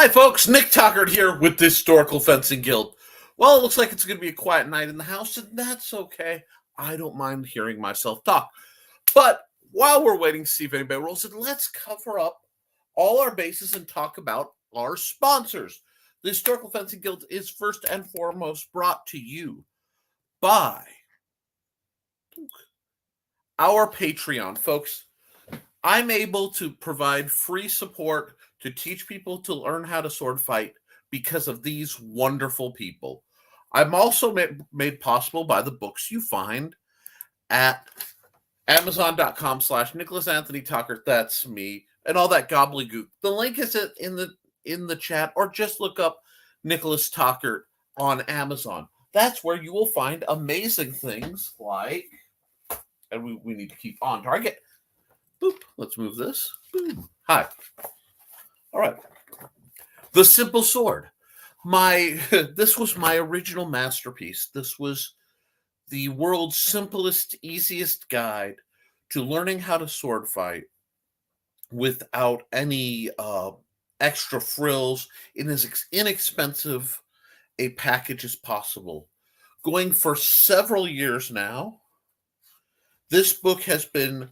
Hi, folks. Nick Tuckert here with the Historical Fencing Guild. Well, it looks like it's going to be a quiet night in the house, and that's okay. I don't mind hearing myself talk. But while we're waiting to see if anybody rolls in, let's cover up all our bases and talk about our sponsors. The Historical Fencing Guild is first and foremost brought to you by our Patreon, folks. I'm able to provide free support to teach people to learn how to sword fight because of these wonderful people. I'm also made possible by the books you find at Amazon.com/Nicholas Anthony Tucker. That's me, and all that gobbledygook. The link is in the chat, or just look up Nicholas Tucker on Amazon. That's where you will find amazing things like, and we need to keep on target. Boop. Let's move this. Boom. Hi. All right. The Simple Sword. This was my original masterpiece. This was the world's simplest, easiest guide to learning how to sword fight without any extra frills in as inexpensive a package as possible. Going for several years now, this book has been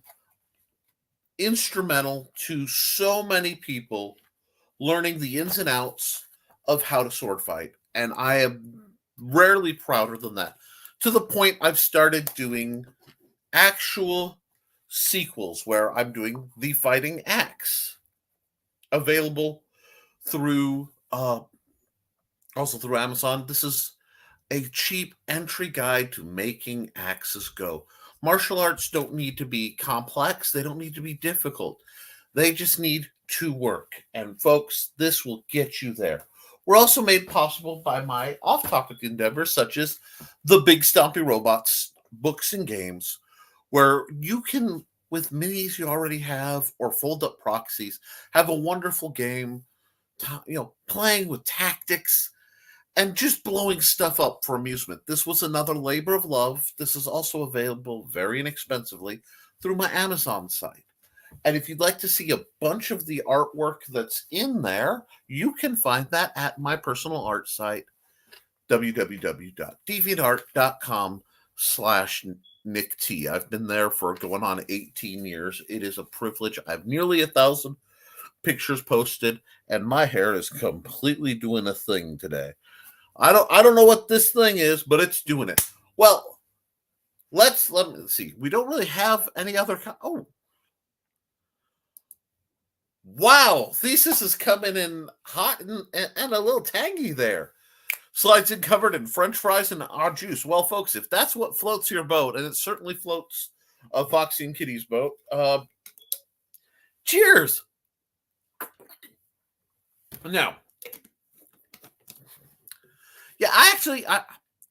instrumental to so many people learning the ins and outs of how to sword fight. And I am rarely prouder than that. To the point I've started doing actual sequels where I'm doing The Fighting Axe, available through also through Amazon. This is a cheap entry guide to making axes go. Martial arts don't need to be complex. They don't need to be difficult. They just need to work. And folks, this will get you there. We're also made possible by my off-topic endeavors, such as the Big Stompy Robots books and games, where you can, with minis you already have or fold-up proxies, have a wonderful game, playing with tactics and just blowing stuff up for amusement. This was another labor of love. This is also available very inexpensively through my Amazon site. And if you'd like to see a bunch of the artwork that's in there, you can find that at my personal art site, www.deviantart.com/NickT. I've been there for going on 18 years. It is a privilege. I have nearly 1,000 pictures posted, and my hair is completely doing a thing today. I don't know what this thing is, but it's doing it. Well, let me see. We don't really have any other. Oh, wow! Thesis is coming in hot and a little tangy there. Slides in covered in French fries and au juice. Well, folks, if that's what floats your boat, and it certainly floats Foxy and Kitty's boat, cheers! Now. Yeah,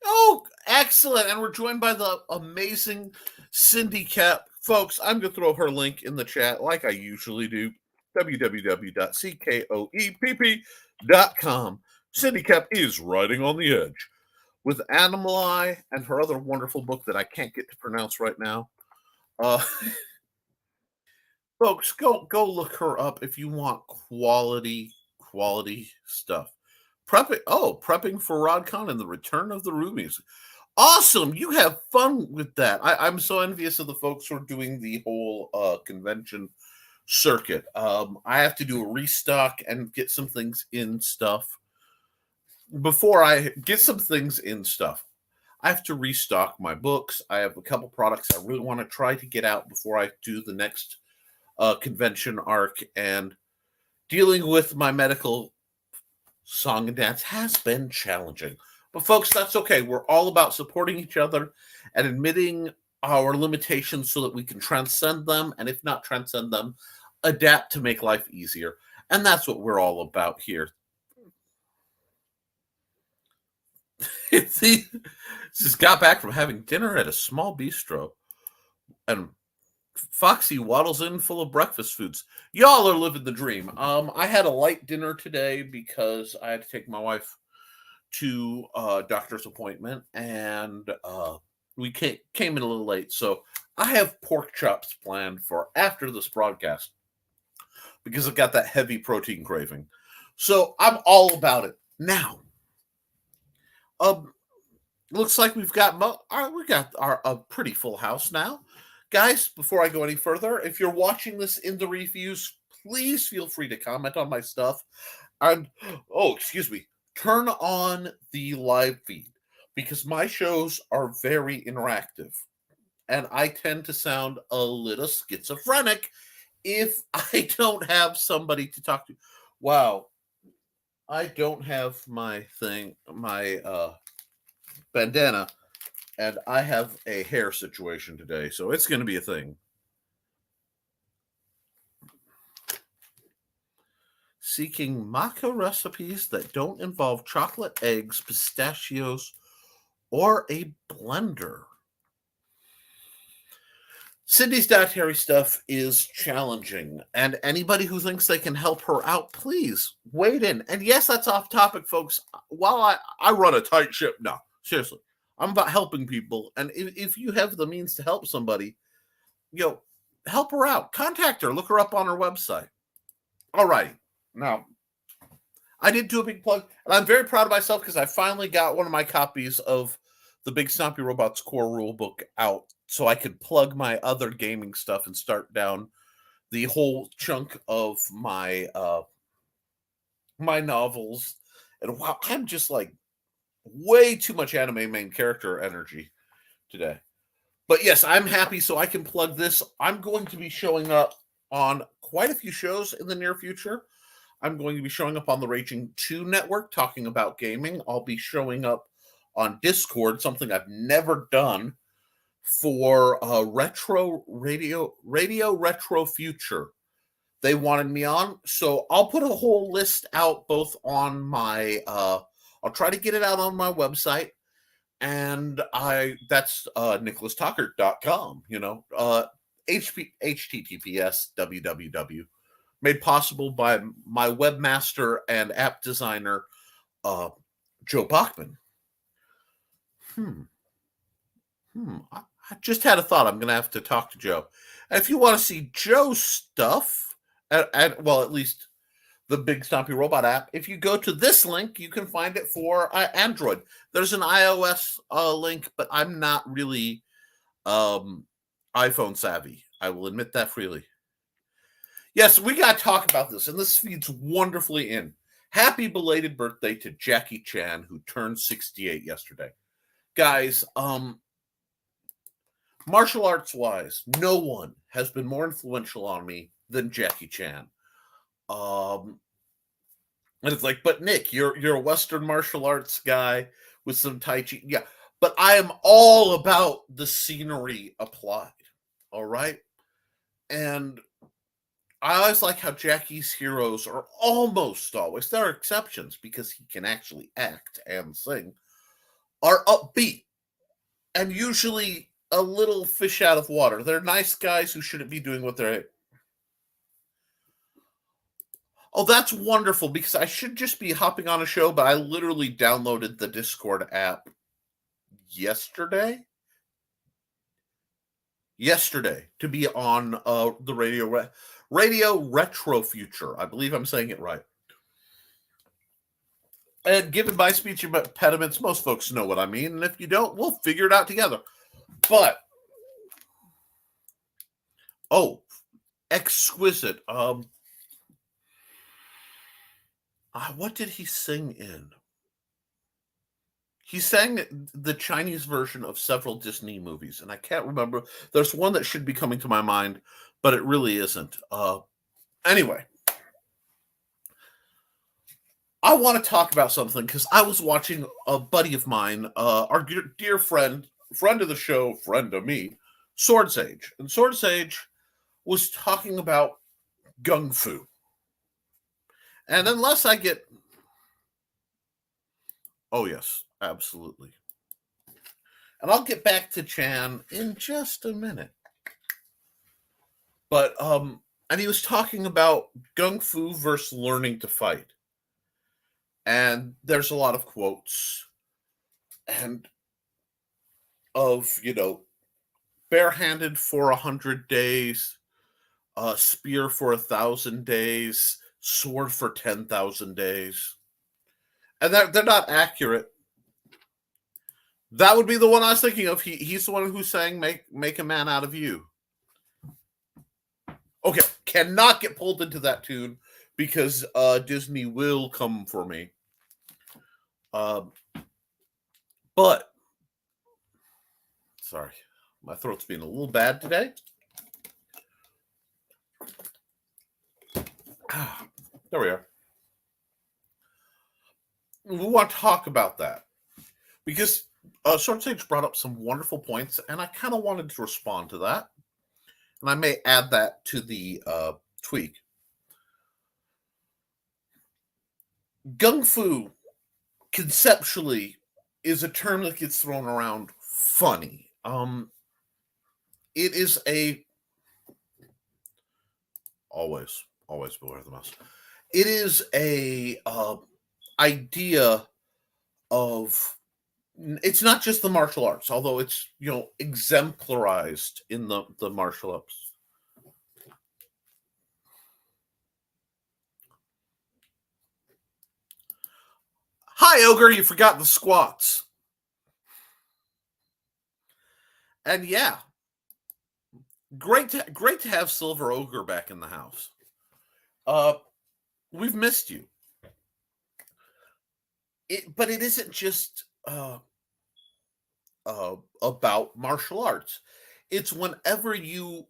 oh, excellent. And we're joined by the amazing Cindy Cap. Folks, I'm going to throw her link in the chat like I usually do. www.CKOEPP.com. Cindy Cap is Riding on the Edge with Animal Eye and her other wonderful book that I can't get to pronounce right now. Folks, go look her up if you want quality stuff. Prepping for RodCon and the Return of the Rumies. Awesome. You have fun with that. I'm so envious of the folks who are doing the whole convention circuit. I have to do a restock and get some things in stuff. Before I get some things in stuff, I have to restock my books. I have a couple products I really want to try to get out before I do the next convention arc, and dealing with my medical song and dance has been challenging. But folks, that's okay. We're all about supporting each other and admitting our limitations so that we can transcend them, and if not transcend them, adapt to make life easier. And that's what we're all about here. Just got back from having dinner at a small bistro, and Foxy waddles in full of breakfast foods. Y'all are living the dream. I had a light dinner today because I had to take my wife to a doctor's appointment, and we came in a little late. So I have pork chops planned for after this broadcast because I've got that heavy protein craving. So I'm all about it. Now, looks like we've got our a pretty full house now. Guys, before I go any further, if you're watching this in the reviews, please feel free to comment on my stuff. And excuse me, turn on the live feed because my shows are very interactive. And I tend to sound a little schizophrenic if I don't have somebody to talk to. Wow, I don't have my bandana, and I have a hair situation today, so it's going to be a thing. Seeking maca recipes that don't involve chocolate, eggs, pistachios, or a blender. Cindy's dietary stuff is challenging, and anybody who thinks they can help her out, please wade in. And yes, that's off topic, folks. While I run a tight ship, no, seriously, I'm about helping people. And if you have the means to help somebody, help her out. Contact her. Look her up on her website. All right. Now, I did do a big plug, and I'm very proud of myself because I finally got one of my copies of the Big Stompy Robots Core Rulebook out so I could plug my other gaming stuff and start down the whole chunk of my my novels. And wow, I'm just like way too much anime main character energy today. But yes, I'm happy so I can plug this. I'm going to be showing up on quite a few shows in the near future. I'm going to be showing up on the Raging 2 network talking about gaming. I'll be showing up on Discord, something I've never done, for retro radio retro future. They wanted me on, so I'll put a whole list out both on my I'll try to get it out on my website, and that's nicholastalkert.com, https www, made possible by my webmaster and app designer Joe Bachman. I just had a thought. I'm going to have to talk to Joe. And if you want to see Joe's stuff, at least the Big Stompy Robot app, if you go to this link, you can find it for Android. There's an iOS link, but I'm not really iPhone savvy. I will admit that freely. Yes, we got to talk about this, and this feeds wonderfully in. Happy belated birthday to Jackie Chan, who turned 68 yesterday. Guys, martial arts wise, no one has been more influential on me than Jackie Chan. And it's like, but Nick, you're a Western martial arts guy with some Tai Chi. Yeah, but I am all about the scenery applied. All right. And I always like how Jackie's heroes are almost always, there are exceptions because he can actually act and sing, are upbeat and usually a little fish out of water. They're nice guys who shouldn't be doing what they're. Oh, that's wonderful because I should just be hopping on a show, but I literally downloaded the Discord app yesterday to be on the Radio Retro Future. I believe I'm saying it right. And given my speech impediments, most folks know what I mean. And if you don't, we'll figure it out together. But, exquisite. What did he sing in? He sang the Chinese version of several Disney movies, and I can't remember. There's one that should be coming to my mind, but it really isn't. Anyway, I want to talk about something because I was watching a buddy of mine, our dear friend of the show, friend of me, Sword Sage. And Sword Sage was talking about Gung Fu. And unless I get... Oh, yes, absolutely. And I'll get back to Chan in just a minute. But, and he was talking about Gung Fu versus learning to fight. And there's a lot of quotes and of, barehanded for 100 days, spear for 1,000 days, sword for 10,000 days. And they're not accurate. That would be the one I was thinking of. He's the one who's saying make a man out of you. Okay, cannot get pulled into that tune because Disney will come for me. But sorry, my throat's being a little bad today. There we are. We want to talk about that because Short Sage brought up some wonderful points, and I kind of wanted to respond to that. And I may add that to the tweak. Gung Fu, conceptually, is a term that gets thrown around funny. It is a always beware the mouse. It is a idea of, it's not just the martial arts, although it's exemplarized in the martial arts. Hi, Ogre, you forgot the squats. And yeah, great to have Silver Ogre back in the house. We've missed you. But it isn't just about martial arts. It's whenever you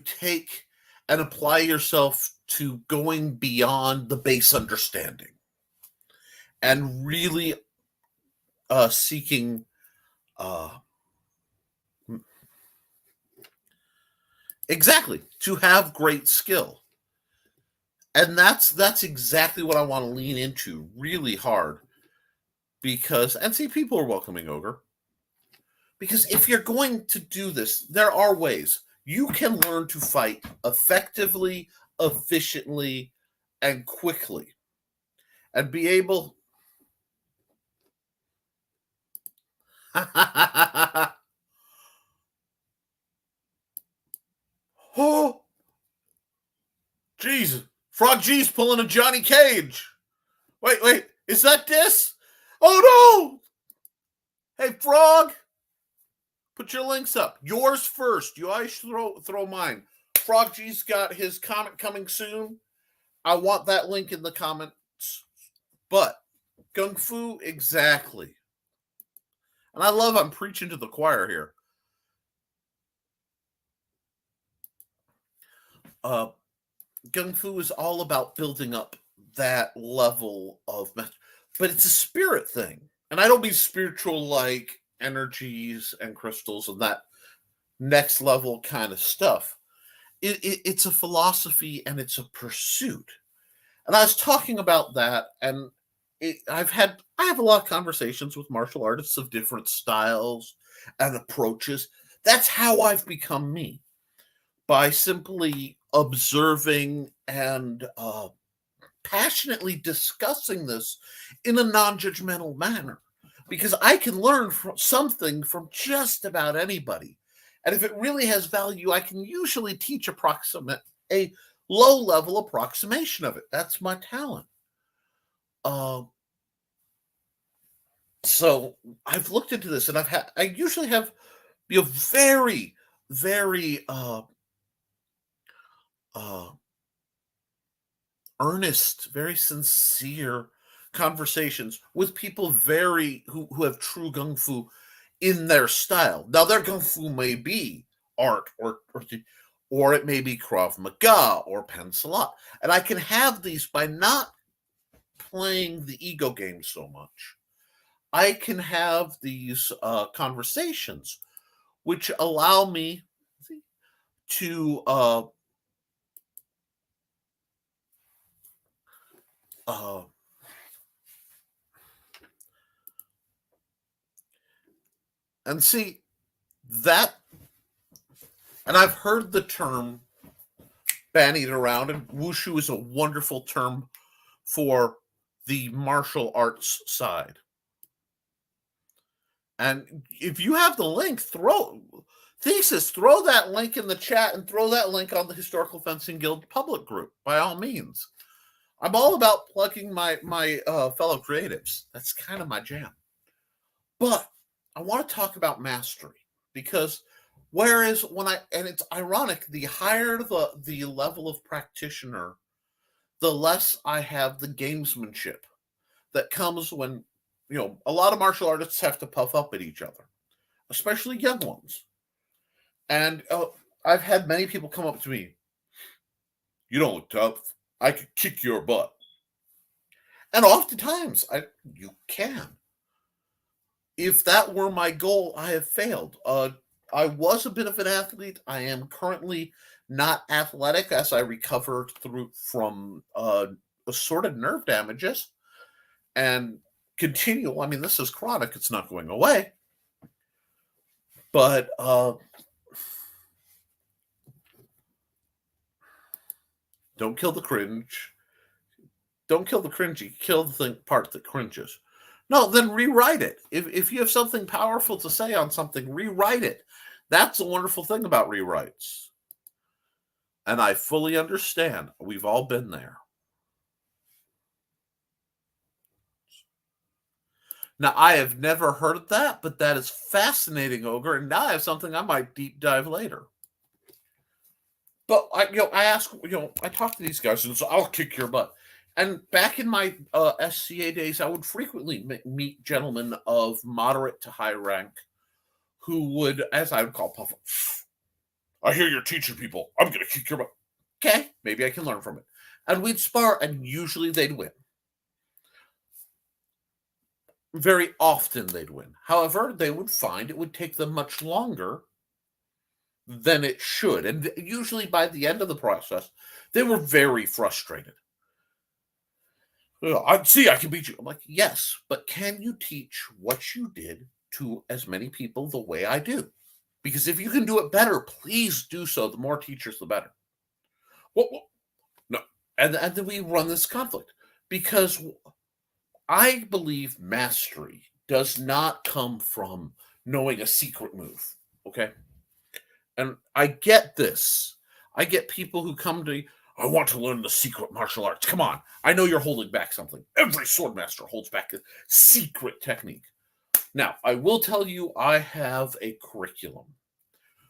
take and apply yourself to going beyond the base understanding and really seeking exactly to have great skill. And that's exactly what I want to lean into really hard. Because, and see, people are welcoming Ogre. Because if you're going to do this, there are ways. You can learn to fight effectively, efficiently, and quickly. And be able... Oh! Jeez. Frog G's pulling a Johnny Cage. Wait. Is that this? Oh, no! Hey, Frog. Put your links up. Yours first. You always throw mine. Frog G's got his comic coming soon. I want that link in the comments. But Gung Fu, exactly. And I love I'm preaching to the choir here. Gung Fu is all about building up that level of, but it's a spirit thing. And I don't mean spiritual like energies and crystals and that next level kind of stuff. It's a philosophy and it's a pursuit. And I was talking about that, and I have a lot of conversations with martial artists of different styles and approaches. That's how I've become me, by simply observing and passionately discussing this in a non-judgmental manner, because I can learn something from just about anybody. And if it really has value, I can usually teach a low-level approximation of it. That's my talent. So I've looked into this, and I usually have very, very earnest, very sincere conversations with people who have true Gung Fu in their style. Now, their Gung Fu may be art or it may be Krav Maga or Pensalat. And I can have these by not playing the ego game so much. I can have these conversations which allow me to and see that, and I've heard the term bandied around, and wushu is a wonderful term for the martial arts side. And if you have the link, throw that link in the chat and throw that link on the Historical Fencing Guild public group, by all means. I'm all about plugging my fellow creatives. That's kind of my jam. But I want to talk about mastery because whereas when I and it's ironic, the higher the level of practitioner, the less I have the gamesmanship that comes when a lot of martial artists have to puff up at each other, especially young ones. And I've had many people come up to me. You don't look tough. I could kick your butt. And oftentimes, you can. If that were my goal, I have failed. I was a bit of an athlete. I am currently not athletic as I recovered from assorted nerve damages and continue. I mean, this is chronic; it's not going away. But don't kill the cringe. Don't kill the cringy. Kill the part that cringes. No, then rewrite it. If you have something powerful to say on something, rewrite it. That's the wonderful thing about rewrites. And I fully understand. We've all been there. Now, I have never heard of that, but that is fascinating, Ogre. And now I have something I might deep dive later. But I ask, I talk to these guys, and so I'll kick your butt. And back in my SCA days, I would frequently meet gentlemen of moderate to high rank who would, as I would call puff, I hear you're teaching people. I'm going to kick your butt. Okay, maybe I can learn from it. And we'd spar, and usually they'd win. Very often they'd win. However, they would find it would take them much longer than it should. And usually by the end of the process, they were very frustrated. I see, I can beat you. I'm like, yes, but can you teach what you did to as many people the way I do? Because if you can do it better, please do so. The more teachers, the better. Well, no. And then we run this conflict because I believe mastery does not come from knowing a secret move. Okay. And I get this. I get people who come to me, I want to learn the secret martial arts. Come on. I know you're holding back something. Every sword master holds back a secret technique. Now, I will tell you, I have a curriculum.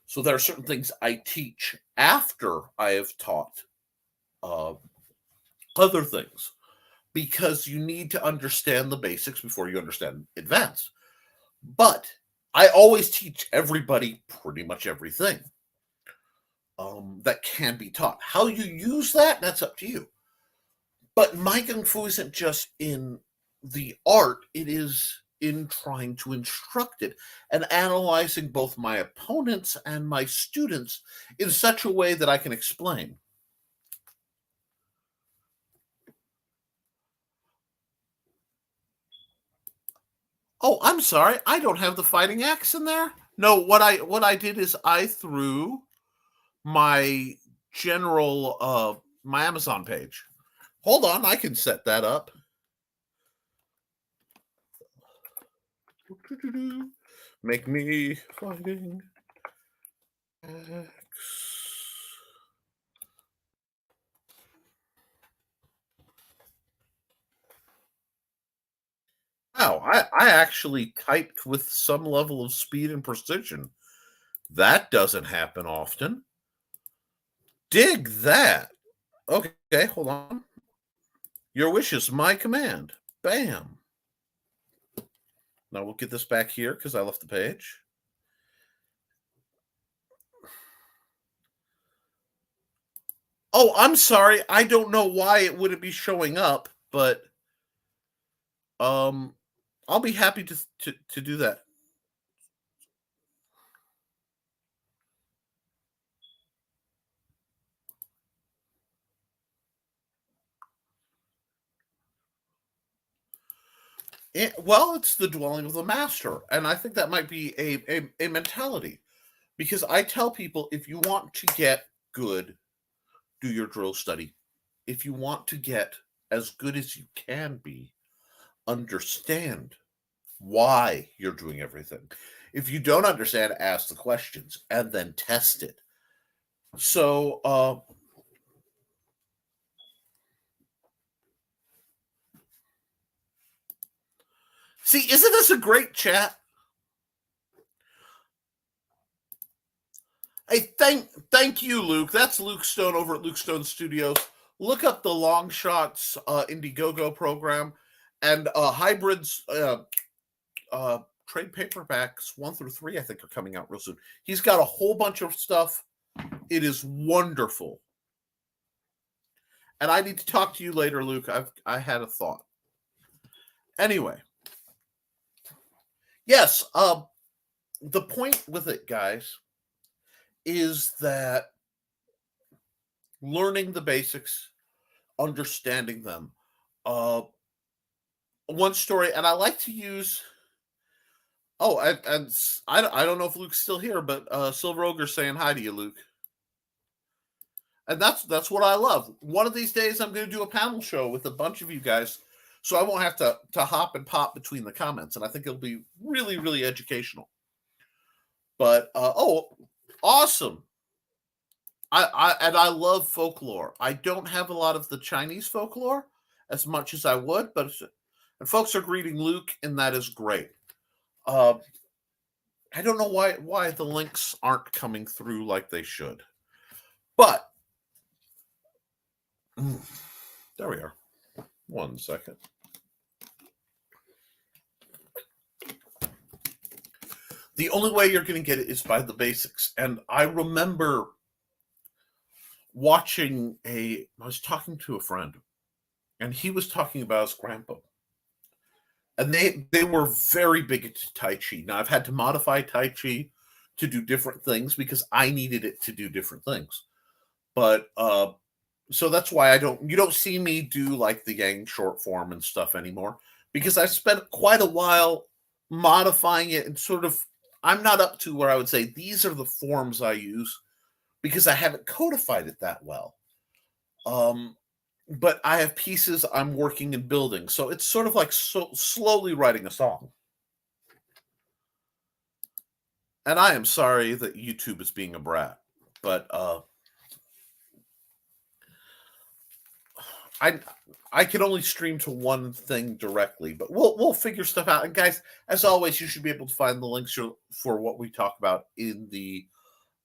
So there are certain things I teach after I have taught other things because you need to understand the basics before you understand advanced. But I always teach everybody pretty much everything that can be taught. How you use that, that's up to you. But my Kung Fu isn't just in the art, it is in trying to instruct it and analyzing both my opponents and my students in such a way that I can explain. Oh, I'm sorry. I don't have the fighting axe in there. No, what I did is I threw my general my Amazon page. Hold on, I can set that up. Make me fighting axe. Wow, I actually typed with some level of speed and precision. That doesn't happen often. Dig that. Okay, hold on. Your wish is my command. Bam. Now we'll get this back here because I left the page. Oh, I'm sorry. I don't know why it wouldn't be showing up, but I'll be happy to do that. Well, it's the dwelling of the master, and I think that might be a mentality because I tell people if you want to get good, do your drill study. If you want to get as good as you can be, understand why you're doing everything. If you don't understand, ask the questions and then test it. So See, isn't this a great chat? Hey, thank you, Luke. That's Luke Stone over at Luke Stone Studios. Look up the Long Shots Indiegogo program and hybrids. Trade paperbacks 1 through 3, I think, are coming out real soon. He's got a whole bunch of stuff. It is wonderful. And I need to talk to you later, Luke. I had a thought. Anyway, yes. The point with it, guys, is that learning the basics, understanding them. One story, and I like to use. Oh, and I don't know if Luke's still here, but Silver Ogre's saying hi to you, Luke. And that's what I love. One of these days, I'm going to do a panel show with a bunch of you guys, so I won't have to hop and pop between the comments, and I think it'll be really, really educational. But awesome! I love folklore. I don't have a lot of the Chinese folklore as much as I would, but and folks are greeting Luke, and that is great. I don't know why the links aren't coming through like they should, but there we are. 1 second. The only way you're going to get it is by the basics. And I remember watching I was talking to a friend, and he was talking about his grandpa. And they were very big into Tai Chi. Now, I've had to modify Tai Chi to do different things because I needed it to do different things. But so that's why you don't see me do like the Yang short form and stuff anymore, because I spent quite a while modifying it and sort of, I'm not up to where I would say these are the forms I use because I haven't codified it that well. But I have pieces I'm working and building. So it's sort of like slowly writing a song. And I am sorry that YouTube is being a brat, but I can only stream to one thing directly, but we'll figure stuff out. And guys, as always, you should be able to find the links for what we talk about in the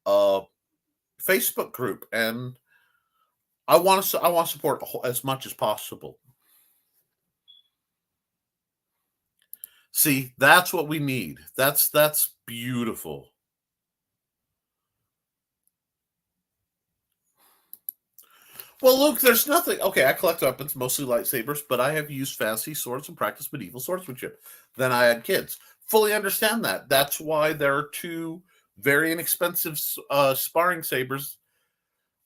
Facebook group. And I want to support as much as possible. See, that's what we need. That's beautiful. Well, Luke, there's nothing. Okay, I collect weapons, mostly lightsabers, but I have used fantasy swords and practiced medieval swordsmanship. Then I had kids. Fully understand that. That's why there are 2 very inexpensive sparring sabers.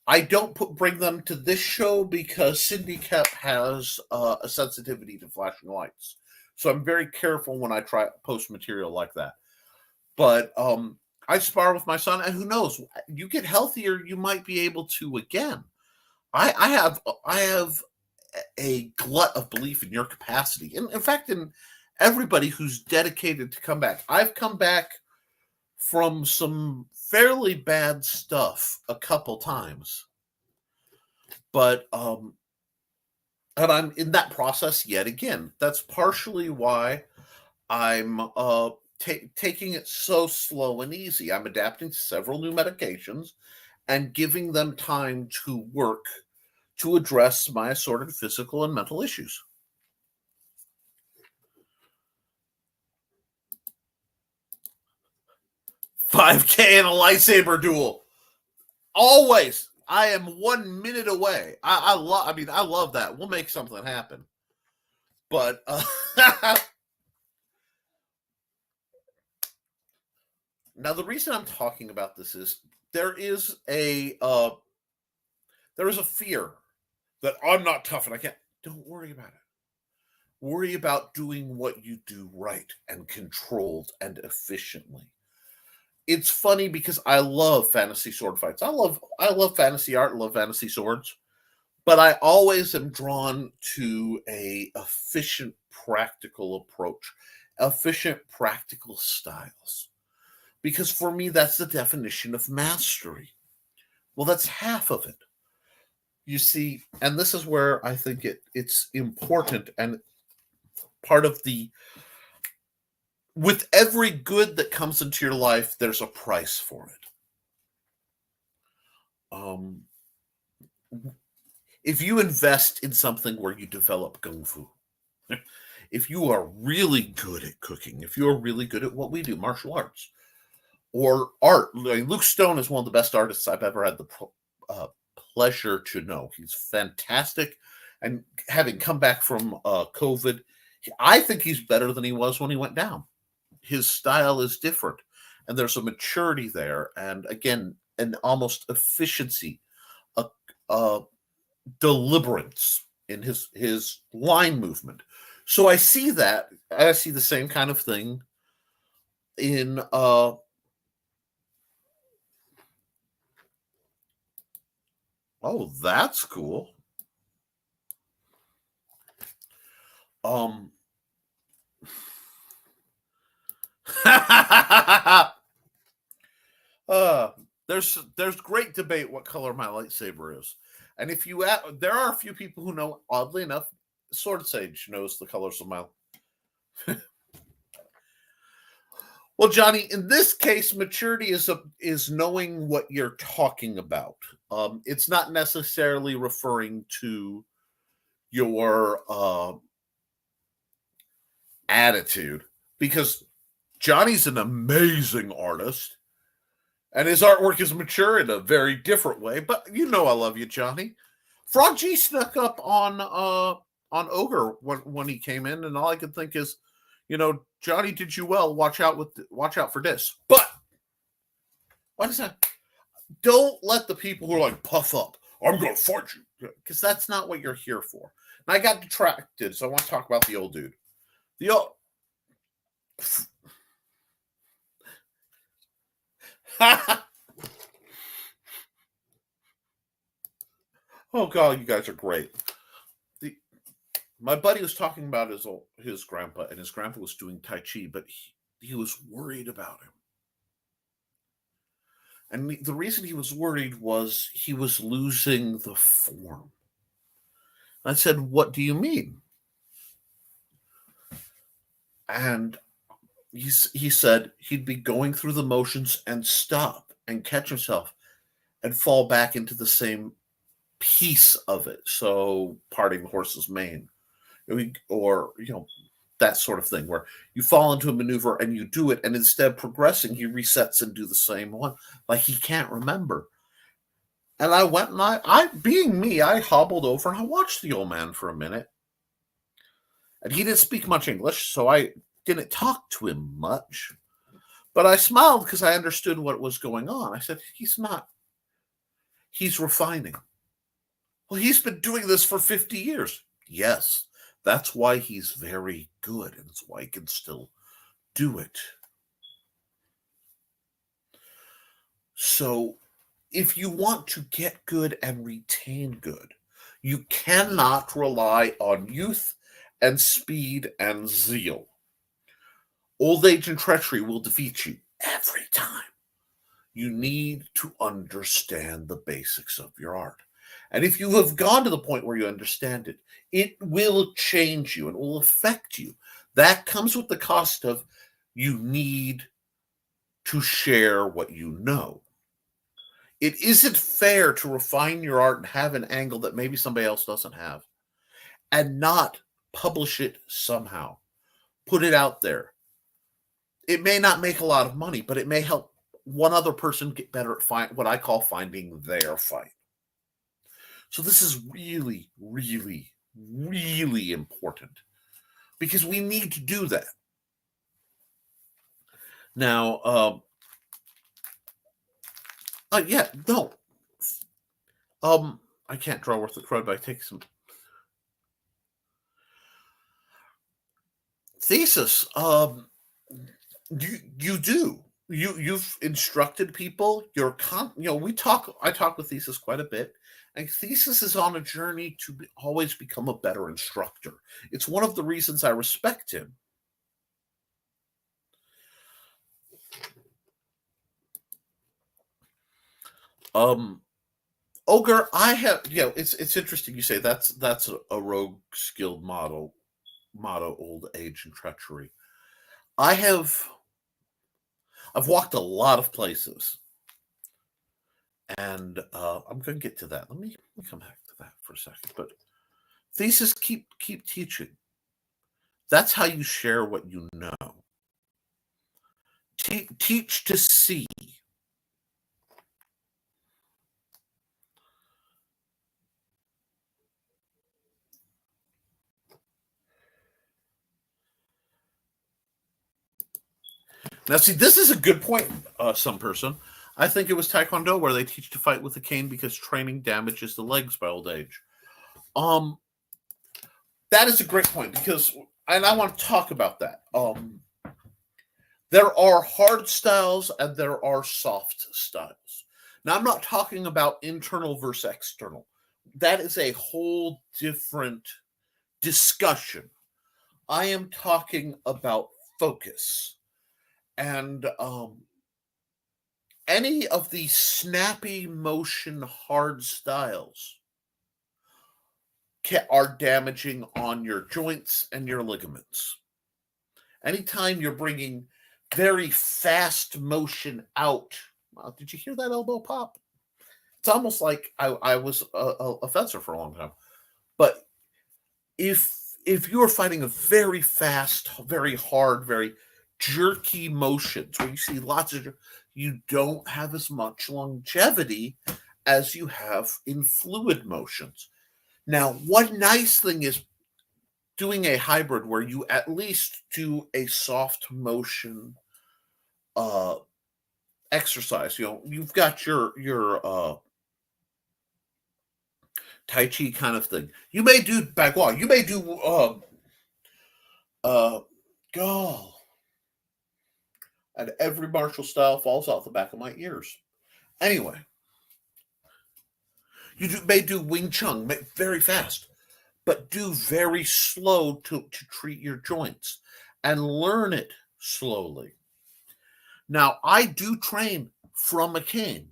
I don't bring them to this show because Cindy Kep has a sensitivity to flashing lights. So I'm very careful when I try post material like that. But I spar with my son, and who knows? You get healthier, you might be able to again. I have a glut of belief in your capacity. In fact, in everybody who's dedicated to come back. I've come back from some fairly bad stuff a couple times. But and I'm in that process yet again. That's partially why I'm taking it so slow and easy. I'm adapting to several new medications and giving them time to work to address my assorted physical and mental issues. $5K in a lightsaber duel. Always. I am 1 minute away. I love that. We'll make something happen. But now the reason I'm talking about this is there is a fear that I'm not tough and I can't. Don't worry about it. Worry about doing what you do right and controlled and efficiently. It's funny because I love fantasy sword fights. I love fantasy art, love fantasy swords, but I always am drawn to a efficient, practical approach, efficient, practical styles. Because for me, that's the definition of mastery. Well, that's half of it. You see, and this is where I think it's important and part of the with every good that comes into your life, there's a price for it. If you invest in something where you develop kung fu, if you are really good at cooking, if you are really good at what we do, martial arts or art, like Luke Stone is one of the best artists I've ever had the pleasure to know. He's fantastic, and having come back from COVID, I think he's better than he was when he went down. His style is different, and there's a maturity there, and again, an almost efficiency, a deliberance in his line movement. So I see that. I see the same kind of thing in oh, that's cool. There's great debate what color my lightsaber is, and if you there are a few people who know. Oddly enough, Sword Sage knows the colors of my. Well, Johnny, in this case, maturity is knowing what you're talking about. It's not necessarily referring to your attitude, because Johnny's an amazing artist, and his artwork is mature in a very different way. But you know, I love you, Johnny. Frog G snuck up on Ogre when he came in, and all I could think is, you know, Johnny did you well. Watch out for this. But what is that? Don't let the people who are like puff up. I'm going to fight you, because that's not what you're here for. And I got detracted, so I want to talk about the old dude. The old. Oh God, you guys are great. My buddy was talking about his grandpa, and his grandpa was doing Tai Chi, but he was worried about him. And the reason he was worried was he was losing the form. I said, "What do you mean?" And he said he'd be going through the motions and stop and catch himself and fall back into the same piece of it. So parting the horse's mane, or that sort of thing, where you fall into a maneuver and you do it, and instead of progressing, he resets and do the same one, like he can't remember. And I went and I being me, I hobbled over and I watched the old man for a minute, and he didn't speak much English, so I didn't talk to him much, but I smiled because I understood what was going on. I said, he's refining. Well, he's been doing this for 50 years. Yes, that's why he's very good, and that's why he can still do it. So, if you want to get good and retain good, you cannot rely on youth and speed and zeal. Old age and treachery will defeat you every time. You need to understand the basics of your art. And if you have gone to the point where you understand it, it will change you and will affect you. That comes with the cost of you need to share what you know. It isn't fair to refine your art and have an angle that maybe somebody else doesn't have and not publish it somehow. Put it out there. It may not make a lot of money, but it may help one other person get better at what I call finding their fight. So this is really, really, really important, because we need to do that. Now, yeah, no. I can't draw worth the crud, but I take some thesis. You do. You've instructed people. I talk with Thesis quite a bit, and Thesis is on a journey to always become a better instructor. It's one of the reasons I respect him. Ogre, I have, it's interesting you say that's a rogue skilled motto, old age and treachery. I've walked a lot of places, and I'm going to get to that. Let me come back to that for a second. But thesis, keep teaching. That's how you share what you know. Teach to see. Now, see, this is a good point, some person. I think it was Taekwondo where they teach to fight with a cane because training damages the legs by old age. That is a great point because, and I want to talk about that. There are hard styles and there are soft styles. Now, I'm not talking about internal versus external. That is a whole different discussion. I am talking about focus. And any of these snappy motion hard styles are damaging on your joints and your ligaments. Anytime you're bringing very fast motion out, wow, did you hear that elbow pop? It's almost like I was a fencer for a long time. But if you are fighting a very fast, very hard, very jerky motions where you see lots of, you don't have as much longevity as you have in fluid motions. Now, one nice thing is doing a hybrid where you at least do a soft motion exercise. You know, you've got your Tai Chi kind of thing. You may do Bagua. You may do Go. And every martial style falls out the back of my ears. Anyway, may do Wing Chun very fast, but do very slow to treat your joints and learn it slowly. Now, I do train from a cane,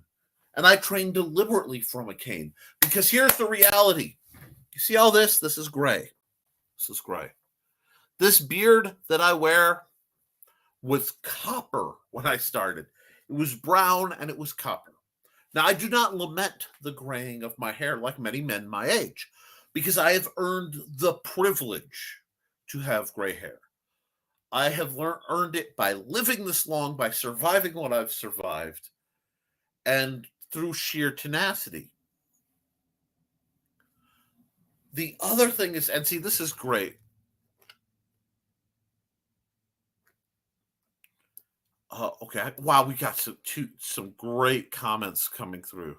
and I train deliberately from a cane because here's the reality. You see all this? This is gray. This is gray. This beard that I wear was copper when I started. It was brown and it was copper. Now, I do not lament the graying of my hair like many men my age because I have earned the privilege to have gray hair. I have earned it by living this long, by surviving what I've survived, and through sheer tenacity. The other thing is, and see, this is great. Okay, wow, we got some great comments coming through.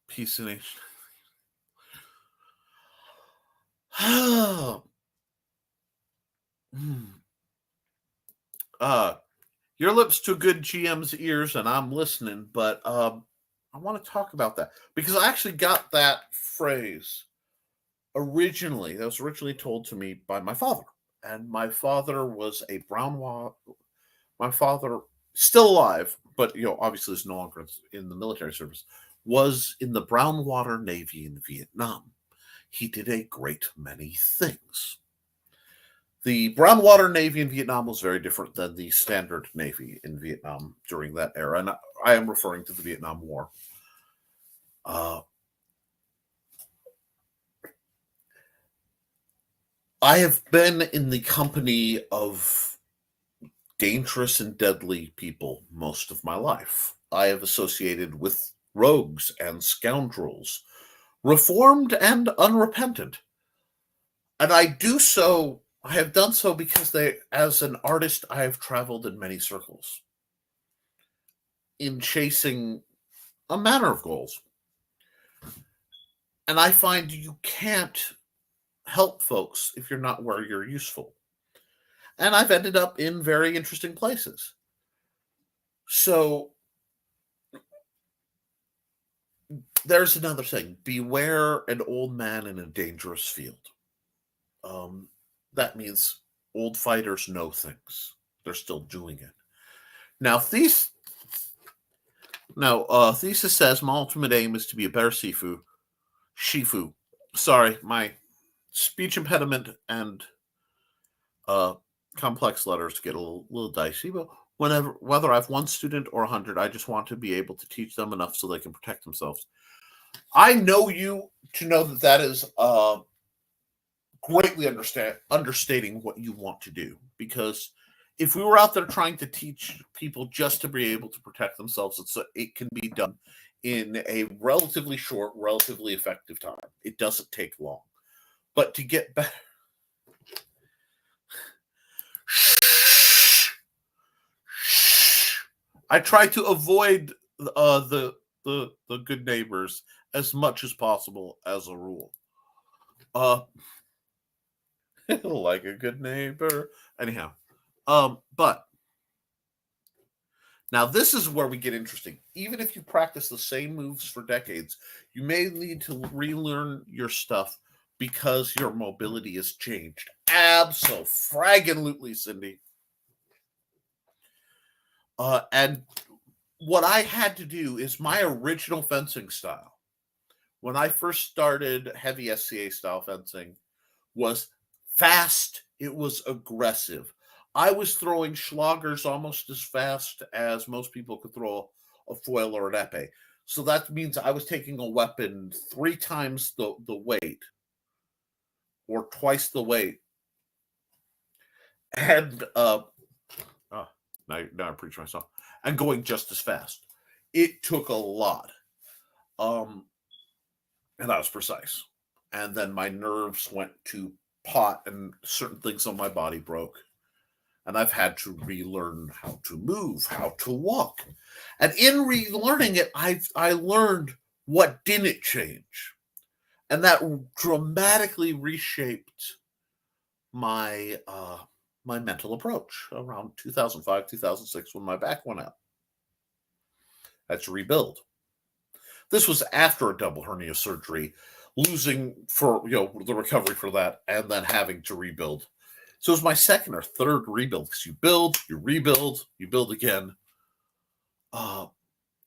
Peace and nation. Your lips to good GM's ears, and I'm listening, but I want to talk about that because I actually got that phrase originally. That was originally told to me by my father, and my father was a my father, still alive, but obviously is no longer in the military service, was in the Brown Water Navy in Vietnam. He did a great many things. The Brown Water Navy in Vietnam was very different than the standard Navy in Vietnam during that era, and I am referring to the Vietnam War. I have been in the company of dangerous and deadly people most of my life. I have associated with rogues and scoundrels, reformed and unrepentant. And I have done so because as an artist, I have traveled in many circles in chasing a manner of goals. And I find you can't help folks if you're not where you're useful. And I've ended up in very interesting places. So there's another thing. Beware an old man in a dangerous field. That means old fighters know things. They're still doing it. Now, Thesis says, my ultimate aim is to be a better Shifu. Sorry, my speech impediment and complex letters get a little dicey, but whether I've one student or 100, I just want to be able to teach them enough so they can protect themselves. I know you to know that is greatly understating what you want to do, because if we were out there trying to teach people just to be able to protect themselves, it can be done in a relatively short, relatively effective time. It doesn't take long. But to get better, I try to avoid the good neighbors as much as possible as a rule. Like a good neighbor. Anyhow, but now this is where we get interesting. Even if you practice the same moves for decades, you may need to relearn your stuff because your mobility has changed. Abso-fraggin-lutely, Cindy. And what I had to do is my original fencing style, when I first started heavy SCA style fencing, was fast. It was aggressive. I was throwing Schlagers almost as fast as most people could throw a foil or an epee. So that means I was taking a weapon 3 times the weight or twice the weight. And now I'm preaching myself. And going just as fast. It took a lot. And I was precise. And then my nerves went to pot and certain things on my body broke. And I've had to relearn how to move, how to walk. And in relearning it, I learned what didn't change. And that dramatically reshaped my my mental approach around 2005, 2006 when my back went out. I had to rebuild. This was after a double hernia surgery, losing for the recovery for that, and then having to rebuild. So it was my second or third rebuild, because you build, you rebuild, you build again. And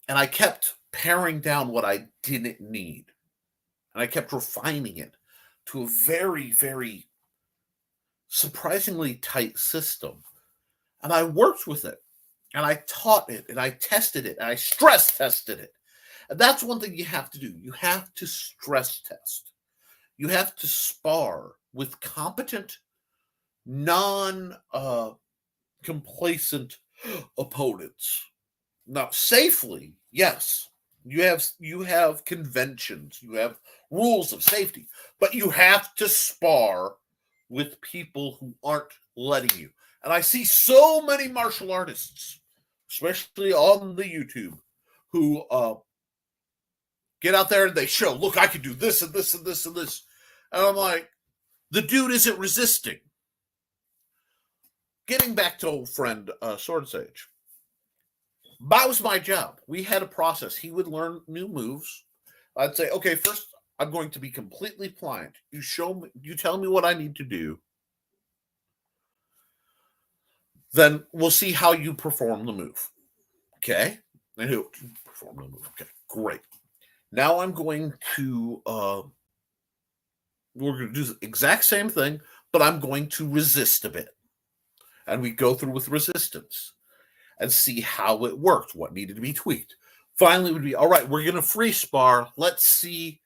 I kept paring down what I didn't need. And I kept refining it to a very, very surprisingly tight system. And I worked with it. And I taught it. And I tested it. And I stress tested it. And that's one thing you have to do. You have to stress test. You have to spar with competent, non-complacent opponents. Now, safely, yes. You have conventions, you have rules of safety, but you have to spar with people who aren't letting you. And I see so many martial artists, especially on the YouTube, who get out there and they show, look, I can do this and this and this and this. And I'm like, the dude isn't resisting. Getting back to old friend Sword Sage. That was my job. We had a process. He would learn new moves. I'd say, okay, first I'm going to be completely pliant. You tell me what I need to do. Then we'll see how you perform the move. Okay? And he'll perform the move. Okay, great. Now I'm going to we're going to do the exact same thing, but I'm going to resist a bit. And we go through with resistance and see how it worked, what needed to be tweaked. Finally, it would be, all right, we're going to free spar. Let's see,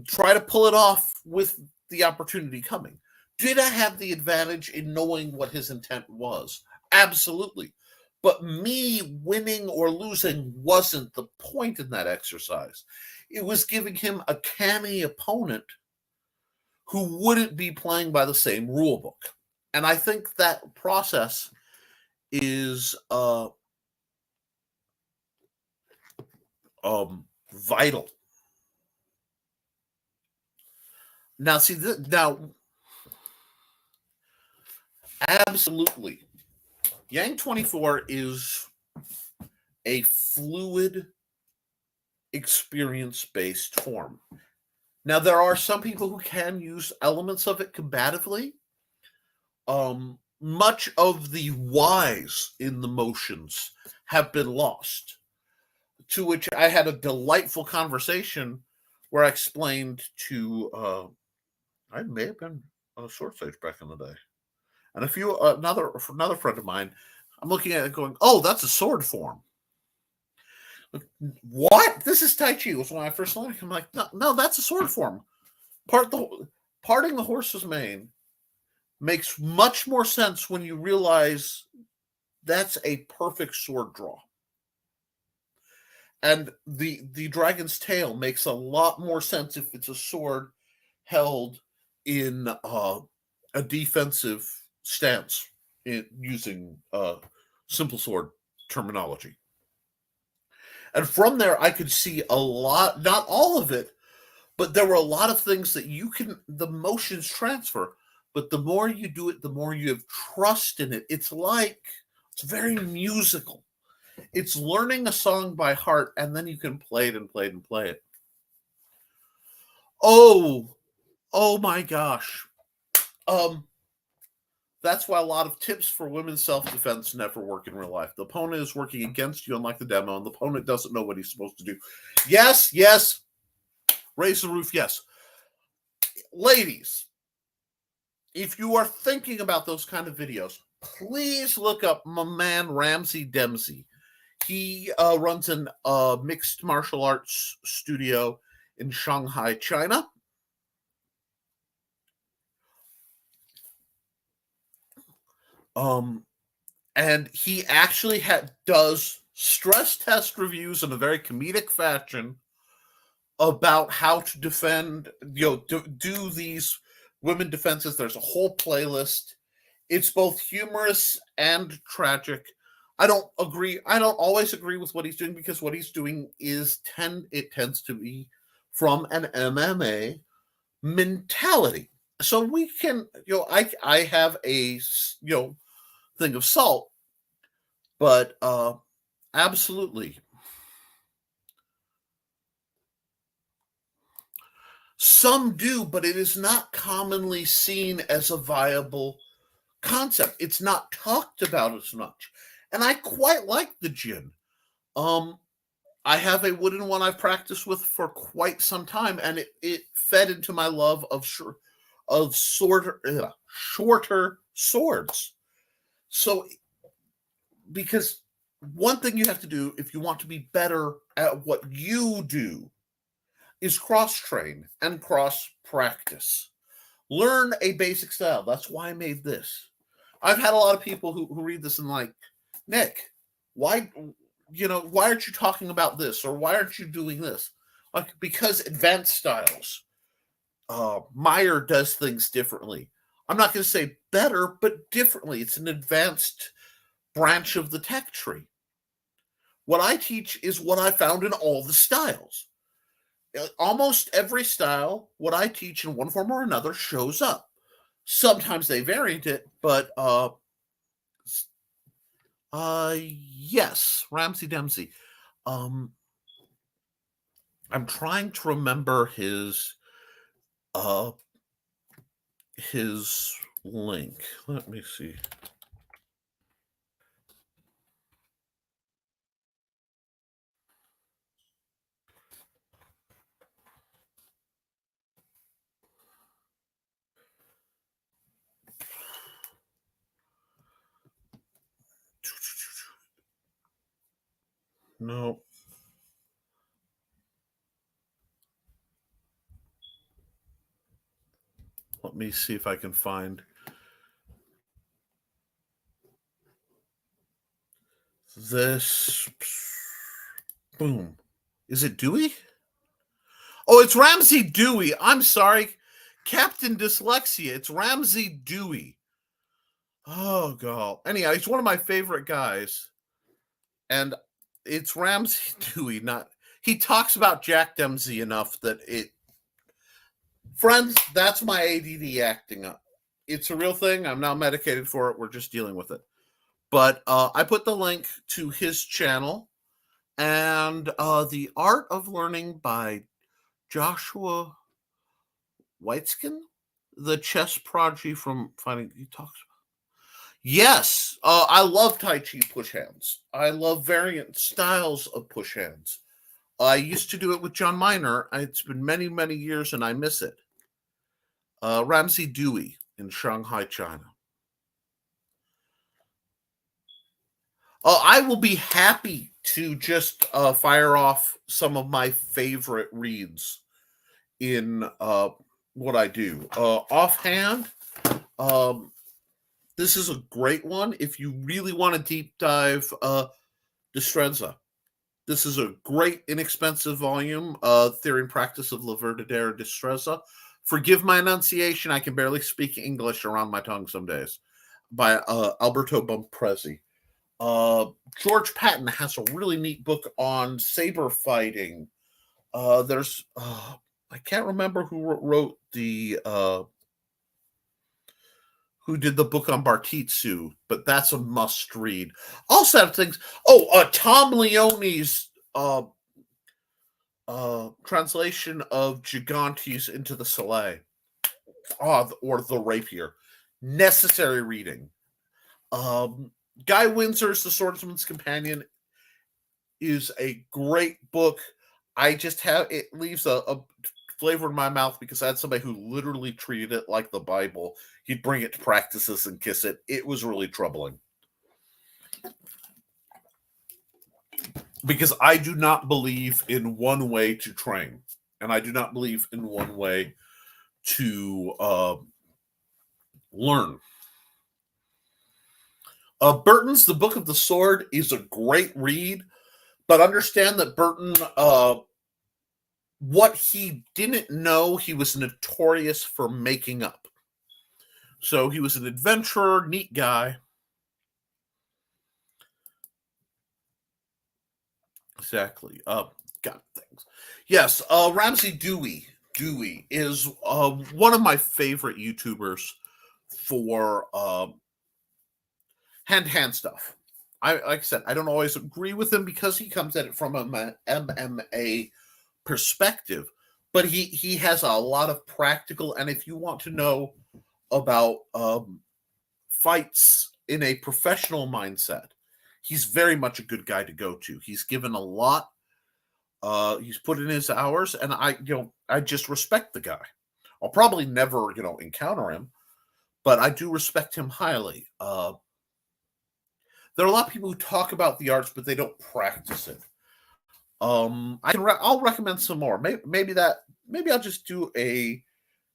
try to pull it off with the opportunity coming. Did I have the advantage in knowing what his intent was? Absolutely. But me winning or losing wasn't the point in that exercise. It was giving him a canny opponent who wouldn't be playing by the same rule book. And I think that process is vital. Now, see, absolutely, Yang 24 is a fluid, experience-based form. Now, there are some people who can use elements of it combatively. Much of the whys in the motions have been lost, to which I had a delightful conversation where I explained to, I may have been a Sword Sage back in the day, And another friend of mine, I'm looking at it going, "Oh, that's a sword form." What? This is Tai Chi. It was when I first learned. I'm like, no, that's a sword form. Parting the horse's mane makes much more sense when you realize that's a perfect sword draw. And the dragon's tail makes a lot more sense if it's a sword held in a defensive stance using simple sword terminology. And from there, I could see a lot, not all of it, but there were a lot of things that the motions transfer. But the more you do it, the more you have trust in it. It's very musical. It's learning a song by heart, and then you can play it and play it and play it. Oh my gosh. That's why a lot of tips for women's self-defense never work in real life. The opponent is working against you, unlike the demo, and the opponent doesn't know what he's supposed to do. Yes. Raise the roof, yes. Ladies, if you are thinking about those kind of videos, please look up my man Ramsey Dempsey. He runs an mixed martial arts studio in Shanghai, China. And he actually does stress test reviews in a very comedic fashion about how to defend, do these women defenses. There's a whole playlist. It's both humorous and tragic. I don't always agree with what he's doing, because what he's doing tends to be from an MMA mentality. So we can, I have a, thing of salt, but absolutely. Some do, but it is not commonly seen as a viable concept. It's not talked about as much. And I quite like the Jin. I have a wooden one I've practiced with for quite some time, and it fed into my love of shorter swords. So, because one thing you have to do if you want to be better at what you do is cross-train and cross-practice. Learn a basic style. That's why I made this. I've had a lot of people who read this and like, Nick, why aren't you talking about this? Or why aren't you doing this? Like, because advanced styles. Meyer does things differently. I'm not going to say better, but differently. It's an advanced branch of the tech tree. What I teach is what I found in all the styles. Almost every style, what I teach in one form or another shows up. Sometimes they variant it, but yes, Ramsey Dempsey. I'm trying to remember his link. Let me see. No. Let me see if I can find this. Boom. Is it Dewey? Oh, it's Ramsey Dewey. I'm sorry. Captain Dyslexia. It's Ramsey Dewey. Oh, God. Anyhow, he's one of my favorite guys. And it's Ramsey Dewey. He talks about Jack Dempsey enough that friends, that's my ADD acting up. It's a real thing. I'm now medicated for it. We're just dealing with it. But I put the link to his channel and The Art of Learning by Joshua Whiteskin, the chess prodigy from Finding. He talks. Yes, I love Tai Chi push hands. I love variant styles of push hands. I used to do it with John Miner. It's been many, many years, and I miss it. Ramsey Dewey in Shanghai, China. I will be happy to just fire off some of my favorite reads in what I do. Offhand, um, this is a great one if you really want to deep dive Destreza. This is a great, inexpensive volume, Theory and Practice of La Verdadera Destreza. Forgive my enunciation, I can barely speak English around my tongue some days, by Alberto Bompresi. George Patton has a really neat book on saber fighting. There's I can't remember who wrote the who did the book on Bartitsu, but that's a must read. Also have things. Oh, Tom Leone's translation of Gigantes into the Soleil, or the Rapier. Necessary reading. Guy Windsor's The Swordsman's Companion is a great book. I just have it leaves a flavor in my mouth because I had somebody who literally treated it like the Bible. He'd bring it to practices and kiss it. It was really troubling. Because I do not believe in one way to train. And I do not believe in one way to learn. Burton's The Book of the Sword is a great read, but understand that Burton, what he didn't know, he was notorious for making up. So he was an adventurer, neat guy. Exactly. Got things. Yes, Ramsey Dewey. Dewey is one of my favorite YouTubers for hand-to-hand stuff. Like I said, I don't always agree with him because he comes at it from an MMA perspective, but he has a lot of practical. And if you want to know about fights in a professional mindset, he's very much a good guy to go to. He's given a lot. He's put in his hours, and I just respect the guy. I'll probably never, encounter him, but I do respect him highly. There are a lot of people who talk about the arts, but they don't practice it. I'll recommend some more. Maybe I'll just do a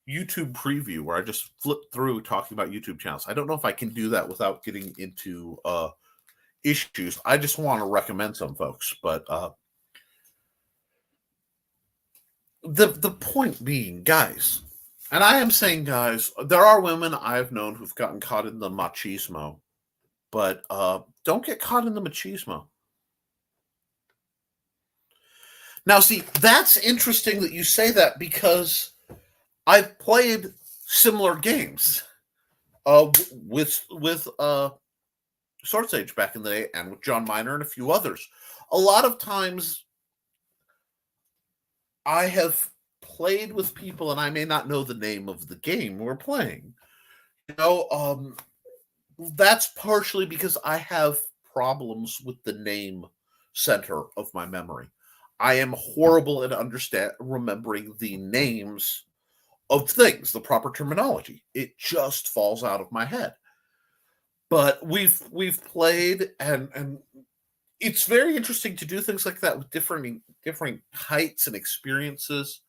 YouTube preview where I just flip through talking about YouTube channels. I don't know if I can do that without getting into issues. I just want to recommend some folks, but the point being, guys, and I am saying, guys, there are women I've known who've gotten caught in the machismo, but don't get caught in the machismo. Now, see, that's interesting that you say that because I've played similar games with Sword Sage back in the day, and with John Miner and a few others. A lot of times, I have played with people, and I may not know the name of the game we're playing. That's partially because I have problems with the name center of my memory. I am horrible at remembering the names of things, the proper terminology. It just falls out of my head. But we've played, and it's very interesting to do things like that with different heights and experiences.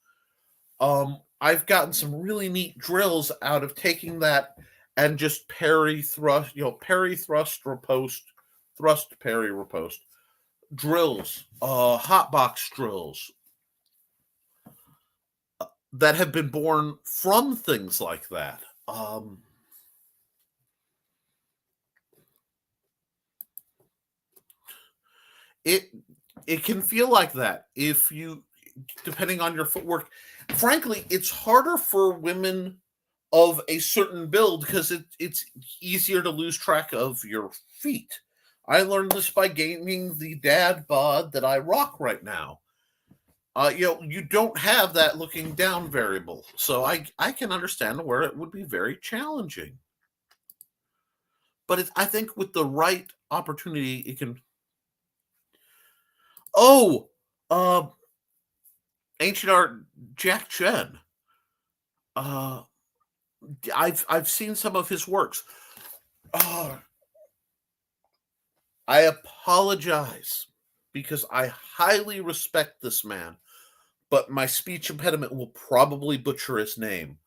I've gotten some really neat drills out of taking that and just parry, thrust, parry, thrust, riposte, thrust, parry, riposte drills, hotbox drills that have been born from things like that. It can feel like that if you, depending on your footwork. Frankly, it's harder for women of a certain build because it's easier to lose track of your feet. I learned this by gaming the dad bod that I rock right now. You don't have that looking down variable, so I can understand where it would be very challenging. But I think with the right opportunity, it can. Oh, ancient art, Jack Chen. I've seen some of his works. I apologize because I highly respect this man, but my speech impediment will probably butcher his name.